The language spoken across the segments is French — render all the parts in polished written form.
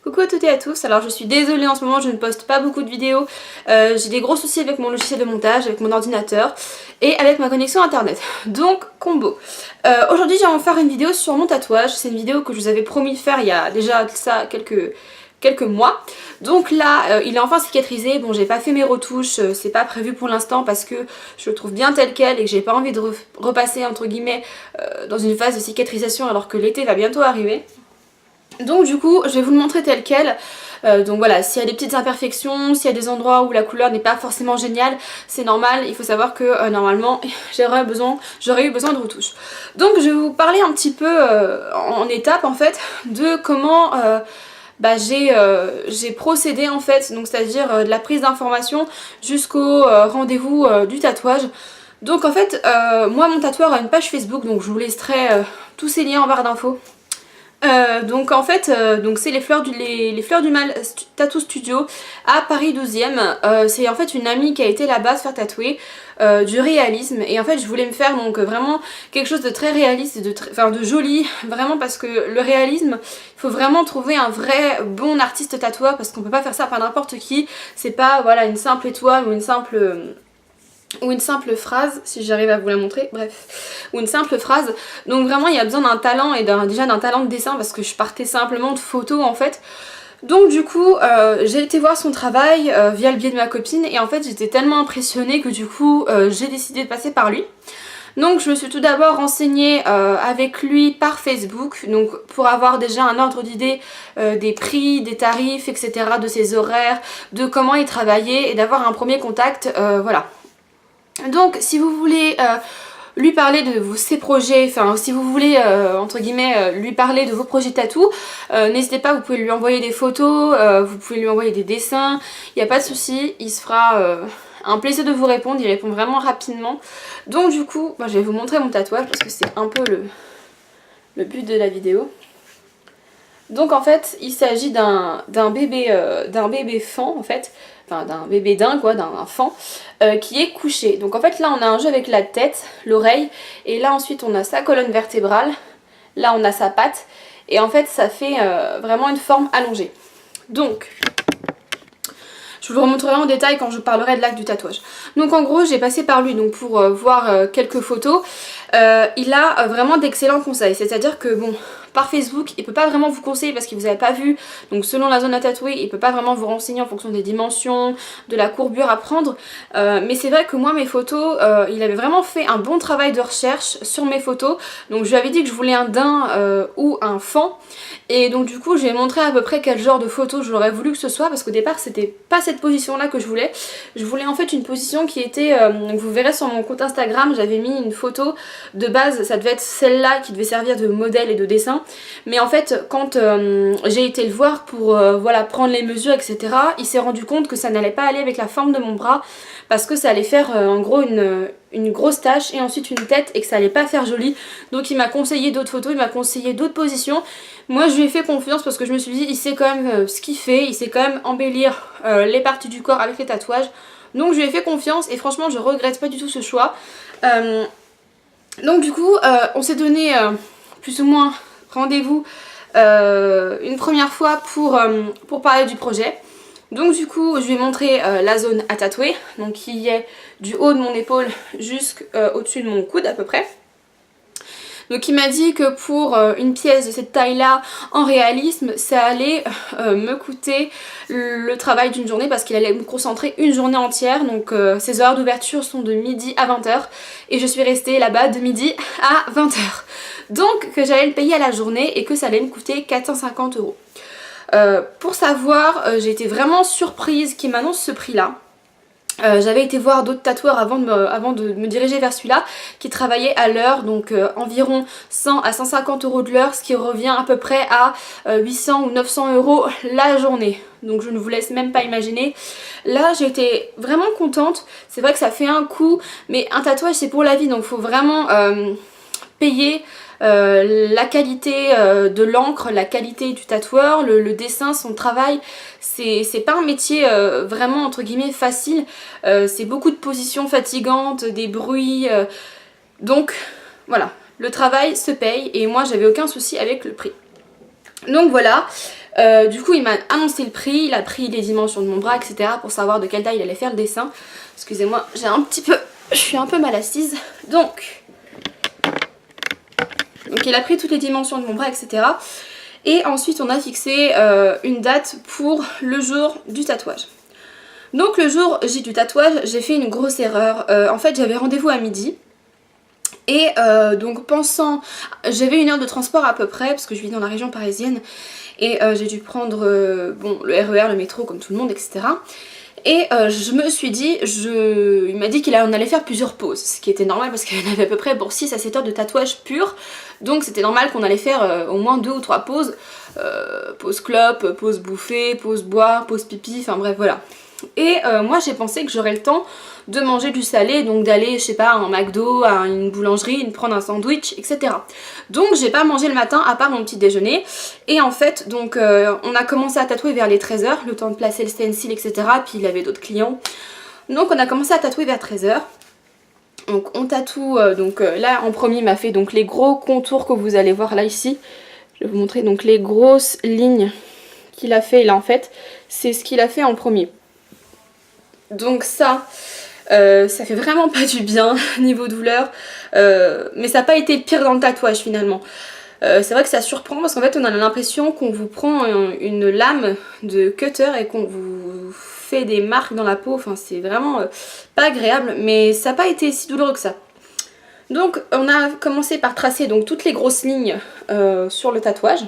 Coucou à toutes et à tous, alors je suis désolée en ce moment je ne poste pas beaucoup de vidéos, j'ai des gros soucis avec mon logiciel de montage, avec mon ordinateur et avec ma connexion internet, donc combo. Aujourd'hui j'ai envie de faire une vidéo sur mon tatouage, c'est une vidéo que je vous avais promis de faire il y a déjà ça quelques mois. Donc là il est enfin cicatrisé, bon j'ai pas fait mes retouches, c'est pas prévu pour l'instant parce que je le trouve bien tel quel et que j'ai pas envie de repasser entre guillemets dans une phase de cicatrisation alors que l'été va bientôt arriver. Donc du coup je vais vous le montrer tel quel, donc voilà, s'il y a des petites imperfections, s'il y a des endroits où la couleur n'est pas forcément géniale, c'est normal, il faut savoir que normalement j'aurais eu besoin de retouches. Donc je vais vous parler un petit peu en étapes en fait de comment j'ai procédé en fait, donc c'est-à-dire de la prise d'information jusqu'au rendez-vous du tatouage. Donc en fait moi mon tatoueur a une page Facebook, donc je vous laisserai tous ces liens en barre d'infos. Donc en fait c'est les Fleurs du Mal Tattoo Studio à Paris 12e. C'est en fait une amie qui a été là-bas se faire tatouer du réalisme, et en fait je voulais me faire donc vraiment quelque chose de très réaliste, de joli, vraiment, parce que le réalisme, il faut vraiment trouver un vrai bon artiste tatoueur parce qu'on peut pas faire ça par n'importe qui. C'est pas voilà une simple étoile ou une simple phrase, si j'arrive à vous la montrer, bref, ou une simple phrase. Donc vraiment il y a besoin d'un talent et déjà d'un talent de dessin, parce que je partais simplement de photos en fait. Donc du coup j'ai été voir son travail via le biais de ma copine, et en fait j'étais tellement impressionnée que du coup j'ai décidé de passer par lui. Donc je me suis tout d'abord renseignée avec lui par Facebook, donc pour avoir déjà un ordre d'idée des prix, des tarifs, etc., de ses horaires, de comment il travaillait, et d'avoir un premier contact, voilà. Donc si vous voulez lui parler de ses projets, enfin si vous voulez entre guillemets lui parler de vos projets tatou, n'hésitez pas, vous pouvez lui envoyer des photos, vous pouvez lui envoyer des dessins, il n'y a pas de souci, il se fera un plaisir de vous répondre, il répond vraiment rapidement. Donc du coup je vais vous montrer mon tatouage parce que c'est un peu le but de la vidéo. Donc en fait il s'agit d'un bébé fan en fait, enfin d'un bébé daim quoi, d'un fan qui est couché. Donc en fait là on a un jeu avec la tête, l'oreille, et là ensuite on a sa colonne vertébrale, là on a sa patte, et en fait ça fait vraiment une forme allongée. Donc je vous le remontrerai en détail quand je parlerai de l'acte du tatouage. Donc en gros j'ai passé par lui donc pour voir quelques photos. Il a vraiment d'excellents conseils, c'est-à-dire que bon, par Facebook il peut pas vraiment vous conseiller parce qu'il vous avait pas vu, donc selon la zone à tatouer il peut pas vraiment vous renseigner en fonction des dimensions, de la courbure à prendre, mais c'est vrai que moi mes photos, il avait vraiment fait un bon travail de recherche sur mes photos. Donc je lui avais dit que je voulais un daim ou un fan, et donc du coup j'ai montré à peu près quel genre de photo j'aurais voulu que ce soit, parce qu'au départ c'était pas cette position là que je voulais en fait une position qui était, vous verrez sur mon compte Instagram, j'avais mis une photo de base, ça devait être celle-là qui devait servir de modèle et de dessin, mais en fait quand j'ai été le voir pour voilà, prendre les mesures etc, il s'est rendu compte que ça n'allait pas aller avec la forme de mon bras, parce que ça allait faire en gros une grosse tache et ensuite une tête, et que ça allait pas faire joli. Donc il m'a conseillé d'autres photos, il m'a conseillé d'autres positions. Moi je lui ai fait confiance parce que je me suis dit il sait quand même ce qu'il fait, il sait quand même embellir les parties du corps avec les tatouages. Donc je lui ai fait confiance et franchement je regrette pas du tout ce choix. Donc du coup on s'est donné plus ou moins rendez-vous une première fois pour parler du projet. Donc du coup je lui ai montré la zone à tatouer, donc qui est du haut de mon épaule jusqu'au dessus de mon coude à peu près. Donc il m'a dit que pour une pièce de cette taille là en réalisme ça allait me coûter le travail d'une journée, parce qu'il allait me concentrer une journée entière. Donc ses heures d'ouverture sont de midi à 20h et je suis restée là-bas de midi à 20h. Donc que j'allais le payer à la journée et que ça allait me coûter 450 €. Pour savoir, j'ai été vraiment surprise qu'il m'annonce ce prix là. J'avais été voir d'autres tatoueurs avant de me diriger vers celui-là, qui travaillait à l'heure, donc environ 100 à 150 € de l'heure, ce qui revient à peu près à 800 ou 900 € la journée. Donc je ne vous laisse même pas imaginer. Là j'ai été vraiment contente, c'est vrai que ça fait un coup, mais un tatouage c'est pour la vie, donc il faut vraiment payer la qualité de l'encre, la qualité du tatoueur, le dessin, son travail. C'est pas un métier vraiment entre guillemets facile, c'est beaucoup de positions fatigantes, des bruits, donc voilà, le travail se paye et moi j'avais aucun souci avec le prix. Donc voilà, Du coup il m'a annoncé le prix, il a pris les dimensions de mon bras etc. pour savoir de quelle taille il allait faire le dessin. Excusez-moi, je suis un peu mal assise. Donc il a pris toutes les dimensions de mon bras etc. Et ensuite on a fixé une date pour le jour du tatouage. Donc le jour J du tatouage, j'ai fait une grosse erreur. En fait j'avais rendez-vous à midi. Et donc pensant, j'avais 1 heure de transport à peu près parce que je vis dans la région parisienne. Et j'ai dû prendre bon, le RER, le métro comme tout le monde etc. Et je me suis dit, il m'a dit qu'on allait faire plusieurs pauses, ce qui était normal parce qu'il y en avait à peu près pour 6 à 7 heures de tatouage pur. Donc c'était normal qu'on allait faire au moins 2 ou 3 pauses. Pause clope, pause bouffée, pause boire, pause pipi, enfin bref voilà. Et moi j'ai pensé que j'aurais le temps de manger du salé, donc d'aller, je sais pas, à un McDo, à une boulangerie, de prendre un sandwich, etc. Donc j'ai pas mangé le matin à part mon petit déjeuner. Et en fait, donc on a commencé à tatouer vers les 13 h, le temps de placer le stencil, etc. Puis il y avait d'autres clients. Donc on a commencé à tatouer vers 13 h. Donc on tatoue, là en premier il m'a fait donc les gros contours que vous allez voir là ici. Je vais vous montrer donc les grosses lignes qu'il a fait là en fait. C'est ce qu'il a fait en premier. Donc ça fait vraiment pas du bien niveau douleur, mais ça n'a pas été le pire dans le tatouage finalement. C'est vrai que ça surprend parce qu'en fait on a l'impression qu'on vous prend une lame de cutter et qu'on vous fait des marques dans la peau, enfin c'est vraiment pas agréable, mais ça n'a pas été si douloureux que ça. Donc on a commencé par tracer donc toutes les grosses lignes sur le tatouage.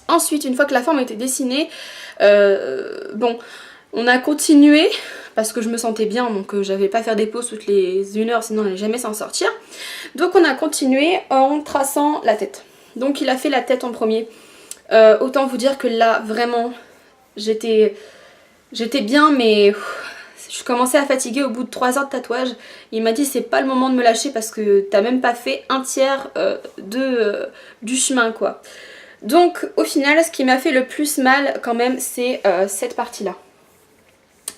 Ensuite, une fois que la forme était dessinée, bon, on a continué parce que je me sentais bien, donc j'avais pas à faire des pauses toutes les 1 heure, sinon on n'allait jamais s'en sortir. Donc on a continué en traçant la tête. Donc il a fait la tête en premier. Autant vous dire que là, vraiment, j'étais bien, mais je commençais à fatiguer au bout de 3 heures de tatouage. Il m'a dit c'est pas le moment de me lâcher parce que t'as même pas fait un tiers du chemin quoi. Donc au final ce qui m'a fait le plus mal quand même c'est cette partie là.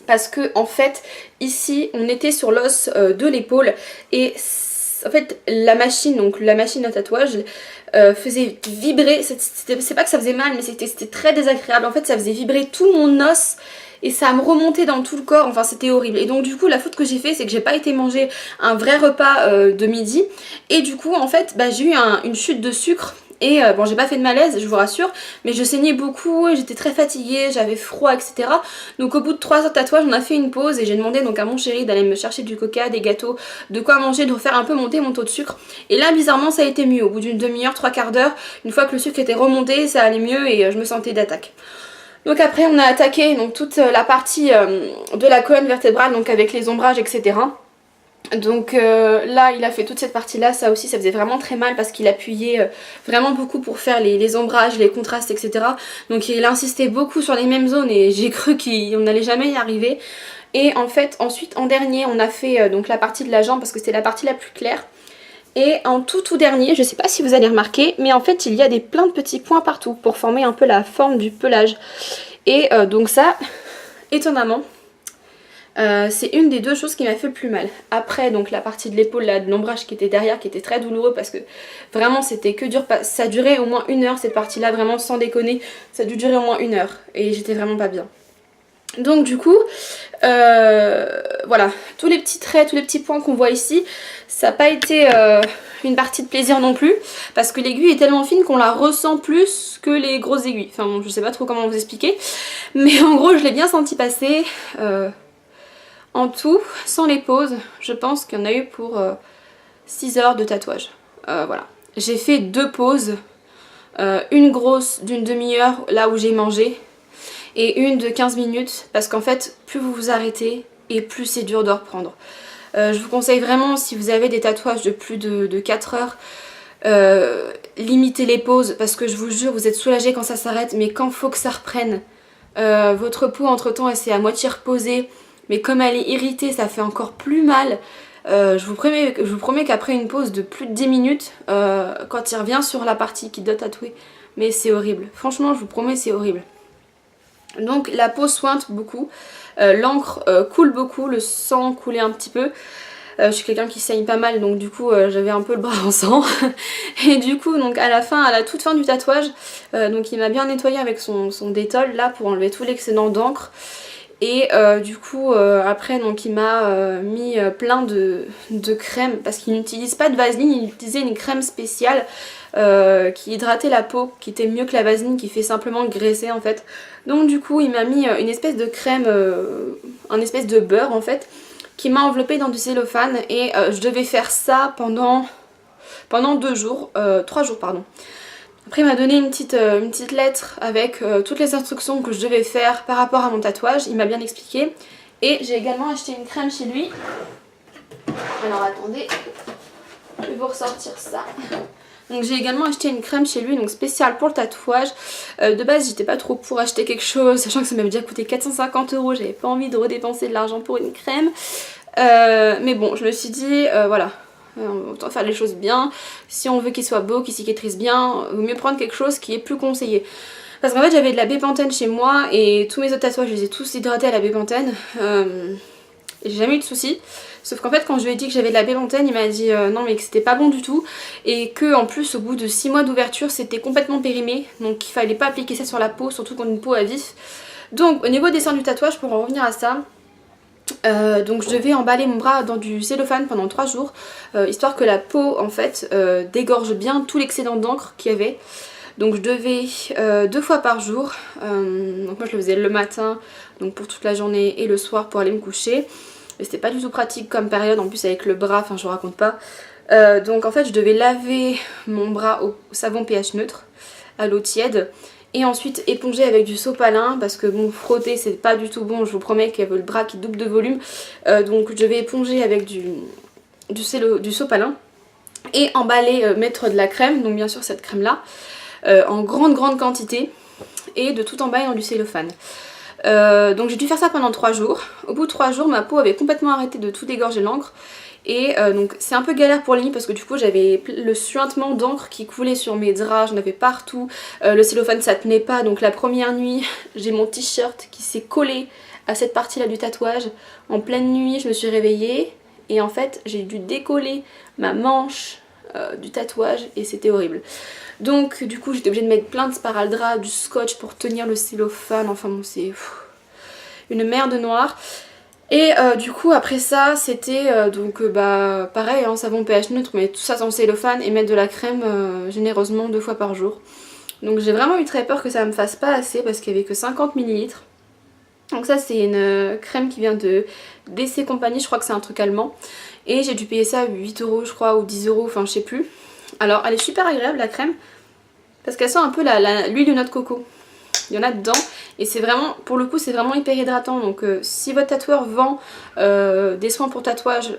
Parce que en fait ici on était sur l'os de l'épaule et en fait la machine à tatouage faisait vibrer, c'est pas que ça faisait mal mais c'était très désagréable, en fait ça faisait vibrer tout mon os et ça me remontait dans tout le corps, enfin c'était horrible. Et donc du coup la faute que j'ai fait c'est que j'ai pas été manger un vrai repas de midi et du coup en fait j'ai eu une chute de sucre. Et bon j'ai pas fait de malaise je vous rassure, mais je saignais beaucoup, j'étais très fatiguée, j'avais froid etc. Donc au bout de 3 heures de tatouage on a fait une pause et j'ai demandé donc à mon chéri d'aller me chercher du coca, des gâteaux, de quoi manger, de refaire un peu monter mon taux de sucre. Et là bizarrement ça a été mieux, au bout d'une demi-heure, 3/4 d'heure, une fois que le sucre était remonté ça allait mieux et je me sentais d'attaque. Donc après on a attaqué donc toute la partie de la colonne vertébrale, donc avec les ombrages etc. Donc là il a fait toute cette partie là, ça aussi ça faisait vraiment très mal parce qu'il appuyait vraiment beaucoup pour faire les ombrages, les contrastes etc. Donc il insistait beaucoup sur les mêmes zones et j'ai cru qu'on n'allait jamais y arriver. Et en fait ensuite en dernier on a fait donc la partie de la jambe parce que c'était la partie la plus claire. Et en tout dernier, je sais pas si vous allez remarquer, mais en fait il y a plein de petits points partout pour former un peu la forme du pelage. Et donc ça, étonnamment, c'est une des 2 choses qui m'a fait le plus mal. Après donc la partie de l'épaule là, de l'ombrage qui était derrière, qui était très douloureux parce que vraiment c'était que dur, ça durait au moins 1 heure cette partie là, vraiment sans déconner, ça a dû durer au moins 1 heure et j'étais vraiment pas bien. Donc du coup, voilà, tous les petits traits, tous les petits points qu'on voit ici, ça n'a pas été une partie de plaisir non plus, parce que l'aiguille est tellement fine qu'on la ressent plus que les grosses aiguilles. Enfin bon, je sais pas trop comment vous expliquer, mais en gros je l'ai bien senti passer. En tout, sans les pauses, je pense qu'il y en a eu pour 6 heures de tatouage. Voilà, j'ai fait 2 pauses, une grosse d'une demi-heure là où j'ai mangé, et une de 15 minutes parce qu'en fait plus vous vous arrêtez et plus c'est dur de reprendre. Je vous conseille vraiment, si vous avez des tatouages de plus de 4 heures, limitez les pauses parce que je vous jure vous êtes soulagé quand ça s'arrête, mais quand faut que ça reprenne, votre peau entre temps elle s'est à moitié reposée, mais comme elle est irritée ça fait encore plus mal. Je vous promets qu'après une pause de plus de 10 minutes, quand il revient sur la partie qui doit tatouer, mais c'est horrible, franchement je vous promets c'est horrible. Donc la peau sointe beaucoup, l'encre coule beaucoup, le sang coulait un petit peu. Je suis quelqu'un qui saigne pas mal, donc du coup j'avais un peu le bras en sang. Et du coup donc à la toute fin du tatouage, donc il m'a bien nettoyé avec son détol là pour enlever tout l'excédent d'encre. Et du coup après donc il m'a mis plein de crème parce qu'il n'utilise pas de vaseline, il utilisait une crème spéciale qui hydratait la peau, qui était mieux que la vaseline qui fait simplement graisser en fait. Donc du coup il m'a mis une espèce de crème, un espèce de beurre en fait, qui m'a enveloppée dans du cellophane et je devais faire ça pendant 3 jours pardon. Après il m'a donné une petite lettre avec toutes les instructions que je devais faire par rapport à mon tatouage, il m'a bien expliqué. Et j'ai également acheté une crème chez lui. Alors attendez, je vais vous ressortir ça. Donc j'ai également acheté une crème chez lui, donc spéciale pour le tatouage. De base j'étais pas trop pour acheter quelque chose, sachant que ça m'avait déjà coûté 450 €, j'avais pas envie de redépenser de l'argent pour une crème. Mais bon, je me suis dit, voilà. Autant faire les choses bien, si on veut qu'il soit beau, qu'il cicatrise bien, il vaut mieux prendre quelque chose qui est plus conseillé. Parce qu'en fait j'avais de la bépantène chez moi et tous mes autres tatouages je les ai tous hydratés à la bépantène. J'ai jamais eu de soucis. Sauf qu'en fait quand je lui ai dit que j'avais de la bépantène, il m'a dit non mais que c'était pas bon du tout. Et que en plus au bout de 6 mois d'ouverture c'était complètement périmé. Donc il fallait pas appliquer ça sur la peau, surtout quand une peau à vif. Donc au niveau des dessin du tatouage, pour en revenir à ça, donc je devais emballer mon bras dans du cellophane pendant 3 jours, histoire que la peau en fait dégorge bien tout l'excédent d'encre qu'il y avait. Donc je devais 2 fois par jour, donc moi je le faisais le matin, donc pour toute la journée, et le soir pour aller me coucher. Et c'était pas du tout pratique comme période, en plus avec le bras, enfin je vous raconte pas. Donc en fait je devais laver mon bras au savon pH neutre, à l'eau tiède. Et ensuite éponger avec du sopalin parce que bon, frotter c'est pas du tout bon, je vous promets qu'il y a le bras qui double de volume. Donc je vais éponger avec du sopalin et emballer, mettre de la crème, donc bien sûr cette crème là, en grande quantité, et de tout emballer dans du cellophane. Donc j'ai dû faire ça pendant 3 jours. Au bout de 3 jours ma peau avait complètement arrêté de tout dégorger l'encre. Et donc c'est un peu galère pour les nuits parce que du coup j'avais le suintement d'encre qui coulait sur mes draps, j'en avais partout. Le cellophane ça tenait pas, donc la première nuit j'ai mon t-shirt qui s'est collé à cette partie là du tatouage. En pleine nuit je me suis réveillée et en fait j'ai dû décoller ma manche du tatouage et c'était horrible. Donc du coup j'étais obligée de mettre plein de sparadrap, du scotch pour tenir le cellophane, enfin bon c'est une merde noire. Et du coup après ça c'était donc pareil, hein, savon pH neutre, mais tout ça dans le cellophane et mettre de la crème généreusement 2 fois par jour. Donc j'ai vraiment eu très peur que ça me fasse pas assez parce qu'il n'y avait que 50 ml. Donc ça c'est une crème qui vient de DC Company, je crois que c'est un truc allemand. Et j'ai dû payer ça 8 € je crois ou 10 €, enfin je sais plus. Alors elle est super agréable la crème parce qu'elle sent un peu l'huile de noix de coco. Il y en a dedans et c'est vraiment, pour le coup c'est vraiment hyper hydratant. Donc si votre tatoueur vend des soins pour tatouage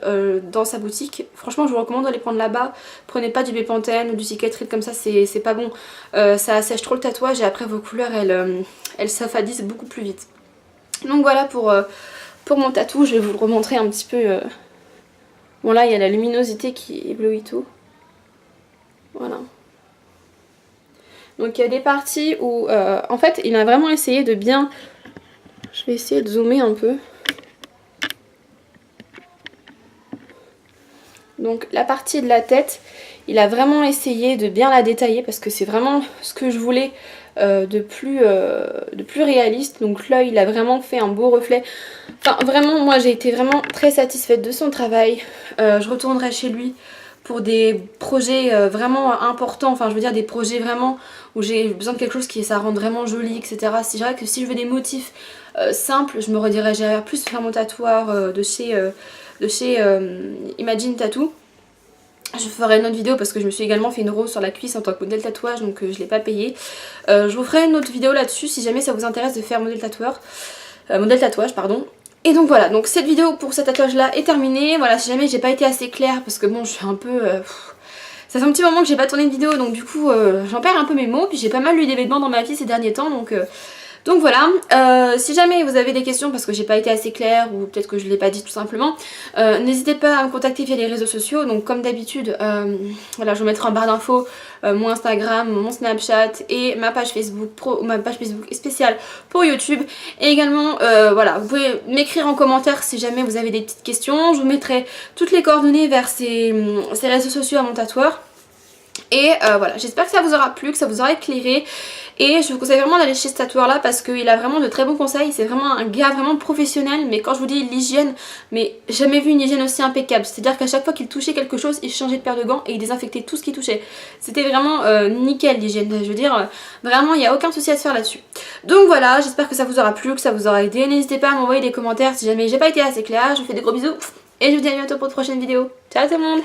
dans sa boutique, franchement je vous recommande d'aller prendre là-bas. Prenez pas du Bepanthen ou du Cicatril comme ça, c'est pas bon. Ça assèche trop le tatouage et après vos couleurs elles s'affadissent beaucoup plus vite. Donc voilà pour mon tatou, je vais vous le remontrer un petit peu. Bon là il y a la luminosité qui éblouit tout. Voilà. Donc il y a des parties où en fait il a vraiment essayé de bien... Je vais essayer de zoomer un peu. Donc la partie de la tête, il a vraiment essayé de bien la détailler parce que c'est vraiment ce que je voulais de plus réaliste. Donc là il a vraiment fait un beau reflet. Enfin vraiment moi j'ai été vraiment très satisfaite de son travail. Je retournerai chez lui pour des projets vraiment importants, enfin je veux dire des projets vraiment où j'ai besoin de quelque chose qui ça rende vraiment joli, etc. C'est vrai que si je veux des motifs simples, je me redirigerai plus vers mon tatoueur de chez Imagine Tattoo. Je ferai une autre vidéo parce que je me suis également fait une rose sur la cuisse en tant que modèle tatouage, donc je l'ai pas payé. Je vous ferai une autre vidéo là-dessus si jamais ça vous intéresse de faire modèle tatouage, pardon. Et donc voilà, donc cette vidéo pour cet tatouage là est terminée. Voilà, si jamais j'ai pas été assez claire parce que bon je suis un peu... ça fait un petit moment que j'ai pas tourné de vidéo donc du coup j'en perds un peu mes mots. Puis j'ai pas mal eu d'événements dans ma vie ces derniers temps donc Donc voilà, si jamais vous avez des questions parce que j'ai pas été assez claire ou peut-être que je l'ai pas dit tout simplement, n'hésitez pas à me contacter via les réseaux sociaux. Donc comme d'habitude, voilà, je vous mettrai en barre d'infos mon Instagram, mon Snapchat et ma page Facebook ma page Facebook spéciale pour YouTube. Et également, voilà, vous pouvez m'écrire en commentaire si jamais vous avez des petites questions. Je vous mettrai toutes les coordonnées vers ces réseaux sociaux à mon tatoueur. Et voilà, j'espère que ça vous aura plu, que ça vous aura éclairé. Et je vous conseille vraiment d'aller chez ce tatoueur là parce qu'il a vraiment de très bons conseils. C'est vraiment un gars vraiment professionnel. Mais quand je vous dis l'hygiène, mais jamais vu une hygiène aussi impeccable. C'est-à-dire qu'à chaque fois qu'il touchait quelque chose, il changeait de paire de gants et il désinfectait tout ce qu'il touchait. C'était vraiment nickel l'hygiène. Je veux dire, vraiment il n'y a aucun souci à se faire là-dessus. Donc voilà, j'espère que ça vous aura plu, que ça vous aura aidé. N'hésitez pas à m'envoyer des commentaires si jamais j'ai pas été assez claire. Je vous fais des gros bisous. Et je vous dis à bientôt pour de prochaines vidéos. Ciao tout le monde!